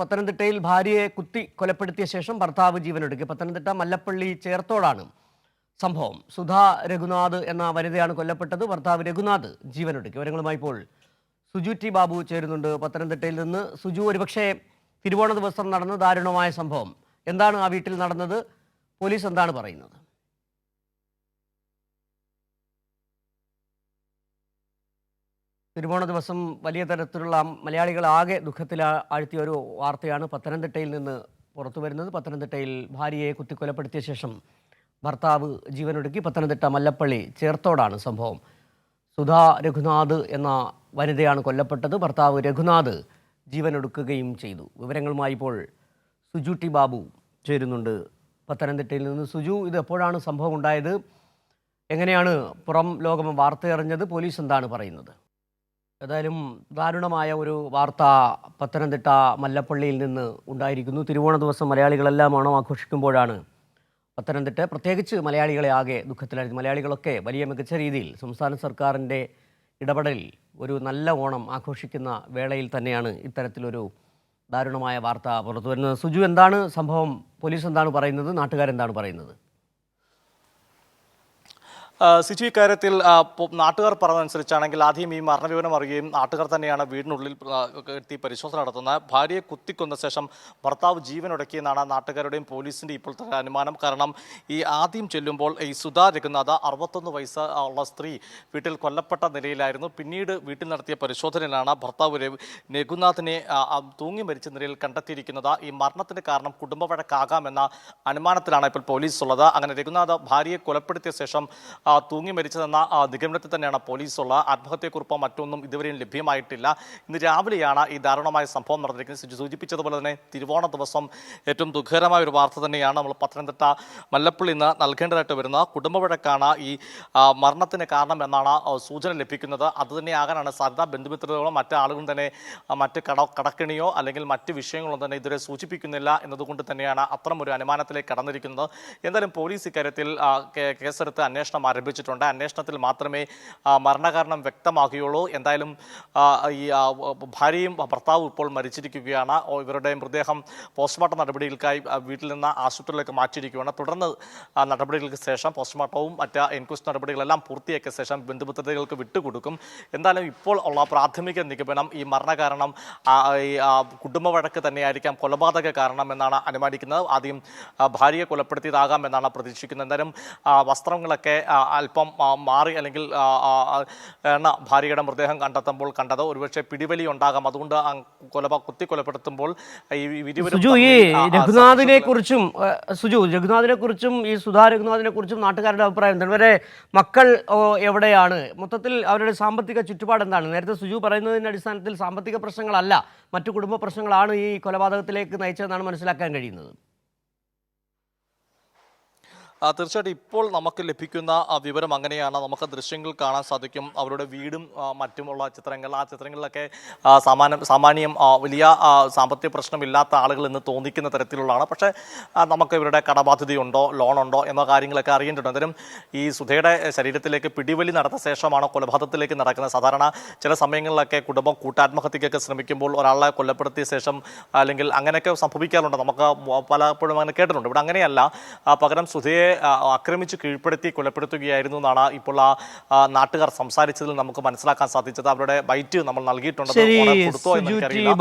പത്തനംതിട്ടയിൽ ഭാര്യയെ കുത്തി കൊലപ്പെടുത്തിയ ശേഷം ഭർത്താവ് ജീവനൊടുക്കി. പത്തനംതിട്ട മല്ലപ്പള്ളി ചേർത്തോടാണ് സംഭവം. സുധാ രഘുനാഥ് എന്ന വനിതയാണ് കൊല്ലപ്പെട്ടത്. ഭർത്താവ് രഘുനാഥ് ജീവനൊടുക്കി. വിവരങ്ങളുമായി ഇപ്പോൾ സുജു ടി ബാബു ചേരുന്നുണ്ട് പത്തനംതിട്ടയിൽ നിന്ന്. സുജു, ഒരുപക്ഷെ തിരുവോണ ദിവസം നടന്ന ദാരുണമായ സംഭവം എന്താണ്? ആ വീട്ടിൽ നടന്നത്? പോലീസ് എന്താണ് പറയുന്നത്? തിരുവോണ ദിവസം വലിയ തരത്തിലുള്ള മലയാളികൾ ആകെ ദുഃഖത്തിൽ ആഴ്ത്തിയ ഒരു വാർത്തയാണ് പത്തനംതിട്ടയിൽ നിന്ന് പുറത്തു വരുന്നത്. പത്തനംതിട്ടയിൽ ഭാര്യയെ കുത്തിക്കൊലപ്പെടുത്തിയ ശേഷം ഭർത്താവ് ജീവനൊടുക്കി. പത്തനംതിട്ട മല്ലപ്പള്ളി ചേർത്തോടാണ് സംഭവം. സുധാ രഘുനാഥ് എന്ന വനിതയാണ് കൊല്ലപ്പെട്ടത്. ഭർത്താവ് രഘുനാഥ് ജീവനൊടുക്കുകയും ചെയ്തു. വിവരങ്ങളുമായി ഇപ്പോൾ സുജു ടി ബാബു ചേരുന്നുണ്ട് പത്തനംതിട്ടയിൽ നിന്ന്. സുജു, ഇത് എപ്പോഴാണ് സംഭവം ഉണ്ടായത്? എങ്ങനെയാണ് പുറം ലോകം വാർത്തയറിഞ്ഞത്? പോലീസ് എന്താണ് പറയുന്നത്? ഏതായാലും ദാരുണമായ ഒരു വാർത്ത പത്തനംതിട്ട മല്ലപ്പള്ളിയിൽ നിന്ന് ഉണ്ടായിരിക്കുന്നു. തിരുവോണ ദിവസം മലയാളികളെല്ലാം ഓണം ആഘോഷിക്കുമ്പോഴാണ് പത്തനംതിട്ട പ്രത്യേകിച്ച് മലയാളികളെ ആകെ ദുഃഖത്തിലായിരുന്നു. മലയാളികളൊക്കെ വലിയ മികച്ച രീതിയിൽ സംസ്ഥാന സർക്കാരിൻ്റെ ഇടപെടലിൽ ഒരു നല്ല ഓണം ആഘോഷിക്കുന്ന വേളയിൽ തന്നെയാണ് ഇത്തരത്തിലൊരു ദാരുണമായ വാർത്ത പുറത്തു വരുന്നത്. സുജു, എന്താണ് സംഭവം? പോലീസ് എന്താണ് പറയുന്നത്? നാട്ടുകാരെന്താണ് പറയുന്നത്? സിജു, ഇക്കാര്യത്തിൽ നാട്ടുകാർ പറഞ്ഞതനുസരിച്ചാണെങ്കിൽ ആദ്യം ഈ മരണവിവരം അറിയുകയും നാട്ടുകാർ തന്നെയാണ് വീടിനുള്ളിൽ എത്തി പരിശോധന നടത്തുന്നത്. ഭാര്യയെ കുത്തിക്കൊന്ന ശേഷം ഭർത്താവ് ജീവനൊടുക്കിയെന്നാണ് നാട്ടുകാരുടെയും പോലീസിൻ്റെ ഇപ്പോഴത്തെ അനുമാനം. കാരണം ഈ ആദ്യം ചെല്ലുമ്പോൾ ഈ സുധാ രഘുനാഥ് 61 വയസ്സ് ഉള്ള സ്ത്രീ വീട്ടിൽ കൊല്ലപ്പെട്ട നിലയിലായിരുന്നു. പിന്നീട് വീട്ടിൽ നടത്തിയ പരിശോധനയിലാണ് ഭർത്താവ് രഘുനാഥിനെ തൂങ്ങി മരിച്ച നിലയിൽ കണ്ടെത്തിയിരിക്കുന്നത്. ഈ മരണത്തിന് കാരണം കുടുംബ വഴക്കാകാമെന്ന അനുമാനത്തിലാണ് ഇപ്പോൾ പോലീസ് ഉള്ളത്. അങ്ങനെ രഘുനാഥ് ഭാര്യയെ കൊലപ്പെടുത്തിയ ശേഷം തൂങ്ങി മരിച്ചതെന്ന നിഗമനത്തിൽ തന്നെയാണ് പോലീസുള്ള. ആത്മഹത്യക്കുറിപ്പോ മറ്റൊന്നും ഇതുവരെയും ലഭ്യമായിട്ടില്ല. ഇന്ന് രാവിലെയാണ് ഈ ദാരുണമായ സംഭവം നടന്നിരിക്കുന്നത്. സൂചിപ്പിച്ചതുപോലെ തന്നെ തിരുവോണ ദിവസം ഏറ്റവും ദുഃഖകരമായ ഒരു വാർത്ത തന്നെയാണ് നമ്മൾ പത്തനംതിട്ട മല്ലപ്പള്ളി ഇന്ന് നൽകേണ്ടതായിട്ട് വരുന്നത്. കുടുംബ വഴക്കാണ് ഈ മരണത്തിന് കാരണം എന്നാണ് സൂചന ലഭിക്കുന്നത്. അതുതന്നെയാകാനാണ് സാധ്യത. ബന്ധുമിത്രങ്ങളോ മറ്റു ആളുകളും തന്നെ മറ്റ് കടക്കിണിയോ അല്ലെങ്കിൽ മറ്റ് വിഷയങ്ങളോ തന്നെ ഇതുവരെ സൂചിപ്പിക്കുന്നില്ല എന്നതുകൊണ്ട് തന്നെയാണ് അത്തരം ഒരു അനുമാനത്തിലേക്ക് കടന്നിരിക്കുന്നത്. എന്തായാലും പോലീസ് ഇക്കാര്യത്തിൽ കേസെടുത്ത് അന്വേഷണം ആരംഭിച്ചിട്ടുണ്ട്. അന്വേഷണത്തിൽ മാത്രമേ മരണകാരണം വ്യക്തമാകുകയുള്ളൂ. എന്തായാലും ഈ ഭാര്യയും ഭർത്താവും ഇപ്പോൾ മരിച്ചിരിക്കുകയാണ്. ഇവരുടെ മൃതദേഹം പോസ്റ്റ്മോർട്ടം നടപടികൾക്കായി വീട്ടിൽ നിന്ന് ആശുപത്രിയിലേക്ക് മാറ്റിയിരിക്കുകയാണ്. തുടർന്ന് നടപടികൾക്ക് ശേഷം പോസ്റ്റ്മോർട്ടവും മറ്റ് എൻക്വസ്റ്റ് നടപടികളെല്ലാം പൂർത്തിയാക്കിയ ശേഷം ബന്ധുമിത്രതകൾക്ക് വിട്ടുകൊടുക്കും. എന്തായാലും ഇപ്പോൾ ഉള്ള പ്രാഥമിക നിഗമനം ഈ മരണകാരണം ഈ കുടുംബ വഴക്ക് തന്നെയായിരിക്കാം കൊലപാതക കാരണം എന്നാണ് അനുമാനിക്കുന്നത്. ആദ്യം ഭാര്യയെ കൊലപ്പെടുത്തിയതാകാം എന്നാണ് പ്രതീക്ഷിക്കുന്നത്. എന്തായാലും വസ്ത്രങ്ങളൊക്കെ അല്പം മാറി അല്ലെങ്കിൽ ഭാര്യയുടെ മൃതദേഹം കണ്ടെത്തുമ്പോൾ കണ്ടത് ഒരുപക്ഷെ പിടിവലി ഉണ്ടാകാം. അതുകൊണ്ട് കുത്തിക്കൊലപ്പെടുത്തുമ്പോൾ രഘുനാഥിനെ കുറിച്ചും ഈ സുധാ രഘുനാഥിനെ കുറിച്ചും നാട്ടുകാരുടെ അഭിപ്രായം എന്താണ്? ഇവരെ മക്കൾ എവിടെയാണ്? മൊത്തത്തിൽ അവരുടെ സാമ്പത്തിക ചുറ്റുപാട് എന്താണ്? നേരത്തെ സുജു പറയുന്നതിൻ്റെ അടിസ്ഥാനത്തിൽ സാമ്പത്തിക പ്രശ്നങ്ങളല്ല, മറ്റു കുടുംബ പ്രശ്നങ്ങളാണ് ഈ കൊലപാതകത്തിലേക്ക് നയിച്ചതെന്നാണ് മനസ്സിലാക്കാൻ കഴിയുന്നത്. തീർച്ചയായിട്ടും ഇപ്പോൾ നമുക്ക് ലഭിക്കുന്ന വിവരം അങ്ങനെയാണ്. നമുക്ക് ദൃശ്യങ്ങൾ കാണാൻ സാധിക്കും. അവരുടെ വീടും മറ്റുമുള്ള ചിത്രങ്ങൾ, ആ ചിത്രങ്ങളിലൊക്കെ സാമാന്യം വലിയ സാമ്പത്തിക പ്രശ്നമില്ലാത്ത ആളുകൾ എന്ന് തോന്നിക്കുന്ന തരത്തിലുള്ളതാണ്. പക്ഷേ നമുക്ക് ഇവരുടെ കടബാധ്യതയുണ്ടോ, ലോണുണ്ടോ എന്ന കാര്യങ്ങളൊക്കെ അറിയേണ്ടതുണ്ട്. അന്നേരം ഈ സുധയുടെ ശരീരത്തിലേക്ക് പിടിവലി നടന്ന ശേഷമാണ് കൊലപാതകത്തിലേക്ക് നടക്കുന്നത്. സാധാരണ ചില സമയങ്ങളിലൊക്കെ കുടുംബം കൂട്ടാത്മഹത്യക്കൊക്കെ ശ്രമിക്കുമ്പോൾ ഒരാളെ കൊലപ്പെടുത്തിയ ശേഷം അല്ലെങ്കിൽ അങ്ങനെയൊക്കെ സംഭവിക്കാറുണ്ട്. നമുക്ക് പലപ്പോഴും അങ്ങനെ കേട്ടിട്ടുണ്ട്. ഇവിടെ അങ്ങനെയല്ല. പകരം സുധയെ ആക്രമിച്ച് കീഴ്പ്പെടുത്തി കൊലപ്പെടുത്തുകയായിരുന്നു എന്നാണ് ഇപ്പോൾ നാട്ടുകാർ സംസാരിച്ചതിൽ നമുക്ക് മനസ്സിലാക്കാൻ സാധിച്ചത്. അവരുടെ ബൈറ്റ് നമ്മൾ നൽകിയിട്ടുണ്ട്.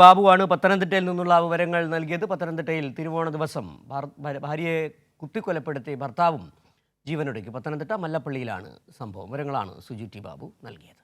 ബാബുവാണ് പത്തനംതിട്ടയിൽ നിന്നുള്ള വിവരങ്ങൾ നൽകിയത്. പത്തനംതിട്ടയിൽ തിരുവോണ ദിവസം ഭാര്യയെ കുത്തിക്കൊലപ്പെടുത്തി ഭർത്താവും ജീവനൊടുക്കി. പത്തനംതിട്ട മല്ലപ്പള്ളിയിലാണ് സംഭവം. വിവരങ്ങളാണ് സുജു ടി ബാബു നൽകിയത്.